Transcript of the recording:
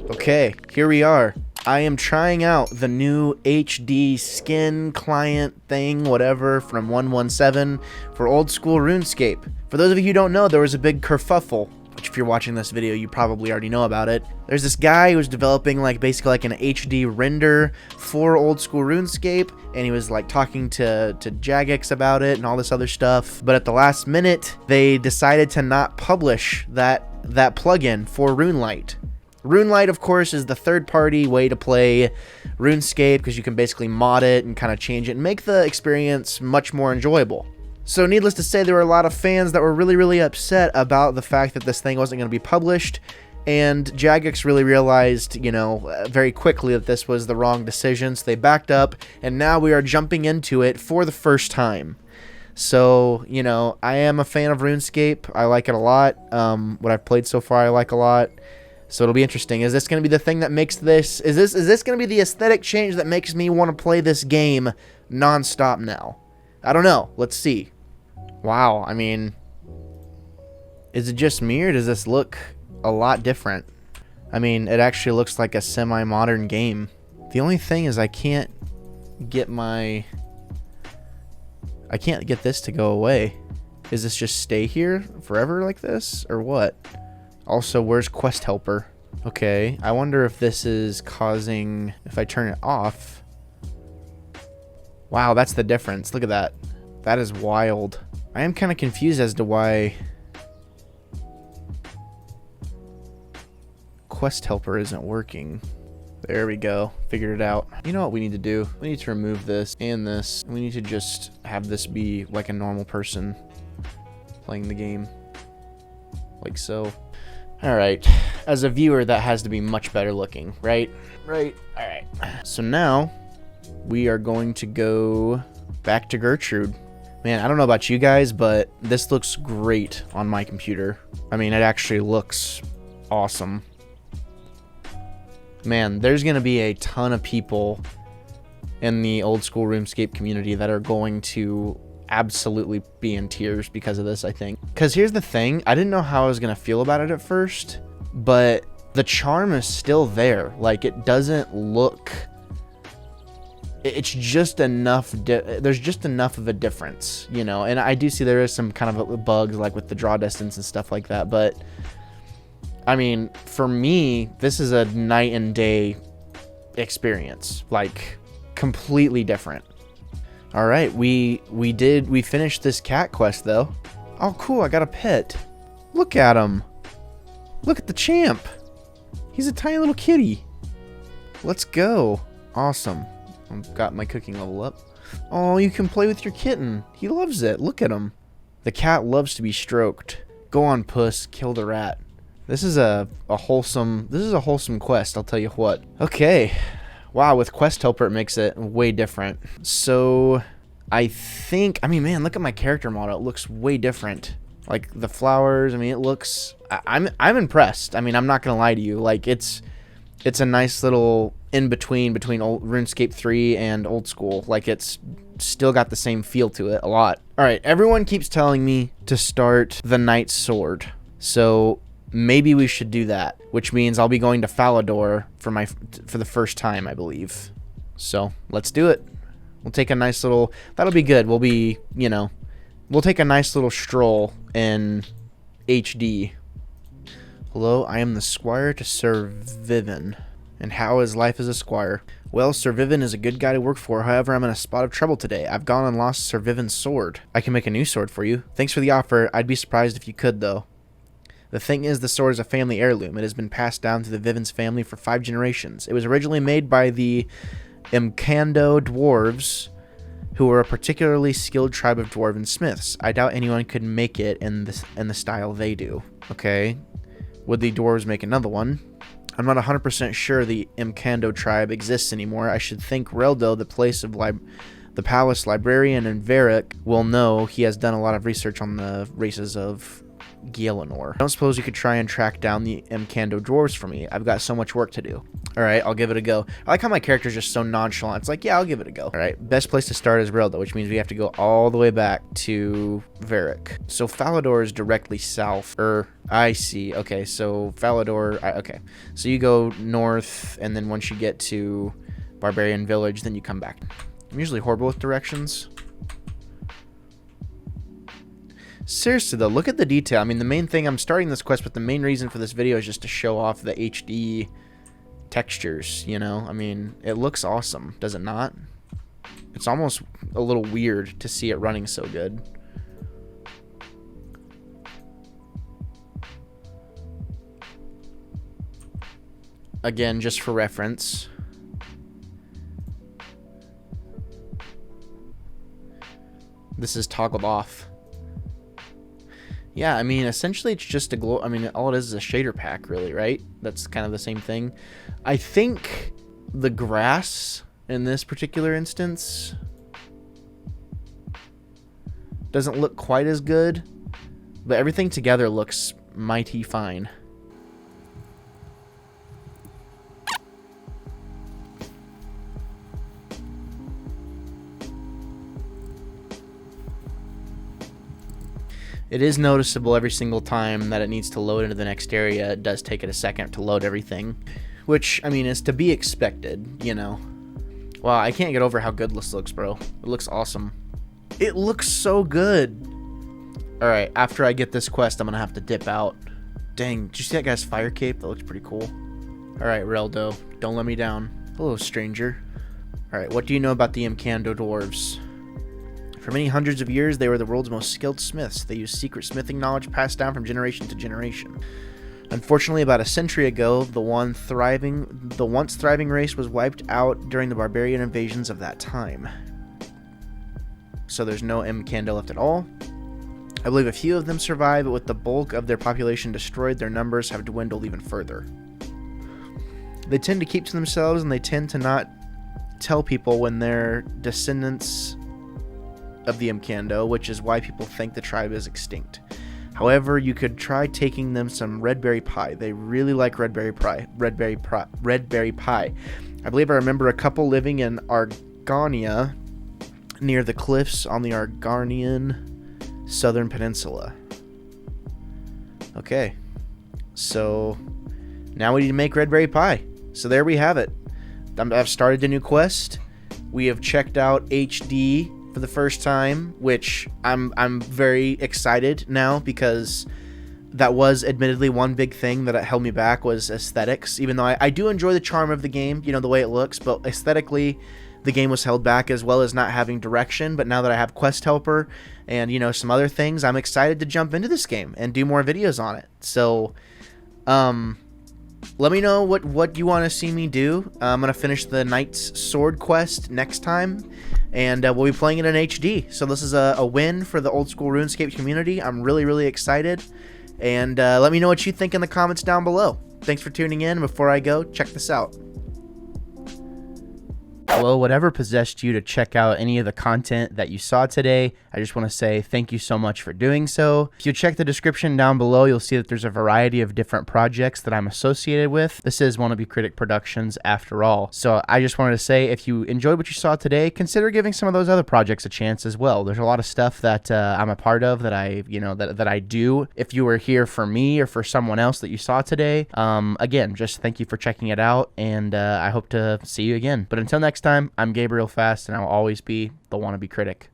Okay, here we are. I am trying out the new HD skin client thing, whatever, from 117 for old school RuneScape. For those of you who don't know, there was a big kerfuffle, which if you're watching this video, you probably already know about it. There's this guy who was developing basically an HD render for old school RuneScape, and he was talking to Jagex about it and all this other stuff. But at the last minute, they decided to not publish that plugin for RuneLite. RuneLite, of course, is the third-party way to play RuneScape because you can basically mod it and kind of change it and make the experience much more enjoyable. So needless to say, there were a lot of fans that were really, really upset about the fact that this thing wasn't going to be published, and Jagex really realized, very quickly that this was the wrong decision, so they backed up, and now we are jumping into it for the first time. So, I am a fan of RuneScape. I like it a lot. What I've played so far, I like a lot. So it'll be interesting. Is this going to be the thing that makes this... Is this going to be the aesthetic change that makes me want to play this game non-stop now? I don't know. Let's see. Wow, I mean... Is it just me, or does this look a lot different? I mean, it actually looks like a semi-modern game. The only thing is I can't get this to go away. Is this just stay here forever like this, or what? Also, where's Quest Helper? Okay, I wonder if this is causing... If I turn it off... Wow, that's the difference. Look at that. That is wild. I am kind of confused as to why... Quest Helper isn't working. There we go. Figured it out. You know what we need to do? We need to remove this and this. We need to just have this be like a normal person playing the game. Like so. Alright, as a viewer, that has to be much better looking, right? Right. Alright. So now, we are going to go back to Gertrude. Man, I don't know about you guys, but this looks great on my computer. I mean, it actually looks awesome. Man, there's going to be a ton of people in the old school RuneScape community that are going to absolutely be in tears because of this, I think. Because here's the thing, I didn't know how I was going to feel about it at first, but the charm is still there. It doesn't look... It's just enough... There's just enough of a difference, and I do see there is some kind of bugs, with the draw distance and stuff like that, but... I mean, for me, this is a night and day experience. Completely different. Alright, we finished this cat quest, though. Oh, cool, I got a pet. Look at him. Look at the champ. He's a tiny little kitty. Let's go. Awesome. I've got my cooking level up. Oh, you can play with your kitten. He loves it. Look at him. The cat loves to be stroked. Go on, puss. Kill the rat. This is a wholesome quest, I'll tell you what. Okay. Wow, with Quest Helper it makes it way different. So, I think... I mean, man, look at my character model. It looks way different. The flowers, I mean, it looks... I'm impressed. I mean, I'm not going to lie to you. It's a nice little in-between between old RuneScape 3 and old school. It's still got the same feel to it a lot. Alright, everyone keeps telling me to start the Knight's Sword. So... maybe we should do that, which means I'll be going to Falador for the first time, I believe. So, let's do it. We'll take a nice little... That'll be good. We'll be, we'll take a nice little stroll in HD. Hello, I am the squire to Sir Vivin. And how is life as a squire? Well, Sir Vivin is a good guy to work for, however I'm in a spot of trouble today. I've gone and lost Sir Vivin's sword. I can make a new sword for you. Thanks for the offer. I'd be surprised if you could, though. The thing is, the sword is a family heirloom. It has been passed down to the Vivin's family for 5 generations. It was originally made by the Imkando dwarves, who were a particularly skilled tribe of dwarven smiths. I doubt anyone could make it in the style they do. Okay. Would the dwarves make another one? I'm not 100% sure the Imkando tribe exists anymore. I should think Reldo, the palace librarian in Varric, will know. He has done a lot of research on the races of Gielinor. I don't suppose you could try and track down the Mkando dwarves for me. I've got so much work to do. All right, I'll give it a go. I like how my character's just so nonchalant. It's like, yeah, I'll give it a go. All right, best place to start is Relda, which means we have to go all the way back to Varric. So Falador is directly south. I see. Okay, so Falador, okay. So you go north, and then once you get to Barbarian Village, then you come back. I'm usually horrible with directions. Seriously though, look at the detail. I mean, the main thing, I'm starting this quest, but the main reason for this video is just to show off the HD textures, you know? I mean, it looks awesome, does it not? It's almost a little weird to see it running so good. Again, just for reference. This is toggled off. Yeah, I mean, essentially it's just a I mean, all it is a shader pack, really, right? That's kind of the same thing. I think the grass in this particular instance doesn't look quite as good, but everything together looks mighty fine. It is noticeable every single time that it needs to load into the next area. It does take it a second to load everything, which, I mean, is to be expected, you know. Wow, I can't get over how good this looks, bro. It looks awesome. It looks so good. All right, after I get this quest, I'm going to have to dip out. Dang, did you see that guy's fire cape? That looks pretty cool. All right, Reldo, don't let me down. Hello, stranger. All right, what do you know about the Mkando dwarves? For many hundreds of years, they were the world's most skilled smiths. They used secret smithing knowledge passed down from generation to generation. Unfortunately, about a century ago, the once thriving race was wiped out during the barbarian invasions of that time. So there's no Mkando left at all. I believe a few of them survive, but with the bulk of their population destroyed, their numbers have dwindled even further. They tend to keep to themselves, and they tend to not tell people when they're descendants of the Mkando, which is why people think the tribe is extinct. However, you could try taking them some red berry pie. They really like red berry pie. I believe I remember a couple living in Argonia, near the cliffs on the Argonian southern peninsula. Okay, so now we need to make red berry pie. So there we have it. I've started a new quest. We have checked out HD for the first time, which I'm very excited now, because that was admittedly one big thing that held me back, was aesthetics. Even though I do enjoy the charm of the game, you know, the way it looks, but aesthetically the game was held back, as well as not having direction. But now that I have Quest Helper and, you know, some other things, I'm excited to jump into this game and do more videos on it. So let me know what you want to see me do. I'm going to finish the Knight's Sword quest next time, and we'll be playing it in HD. So this is a win for the old school RuneScape community. I'm really, really excited. And let me know what you think in the comments down below. Thanks for tuning in. Before I go, check this out. Well, whatever possessed you to check out any of the content that you saw today, I just want to say thank you so much for doing so. If you check the description down below, you'll see that there's a variety of different projects that I'm associated with. This is Wannabe Critic Productions after all. So I just wanted to say, if you enjoyed what you saw today, consider giving some of those other projects a chance as well. There's a lot of stuff that I'm a part of, that I do. If you were here for me or for someone else that you saw today, again, just thank you for checking it out, and I hope to see you again. But until next time, I'm Gabriel Fast, and I'll always be the Wannabe Critic.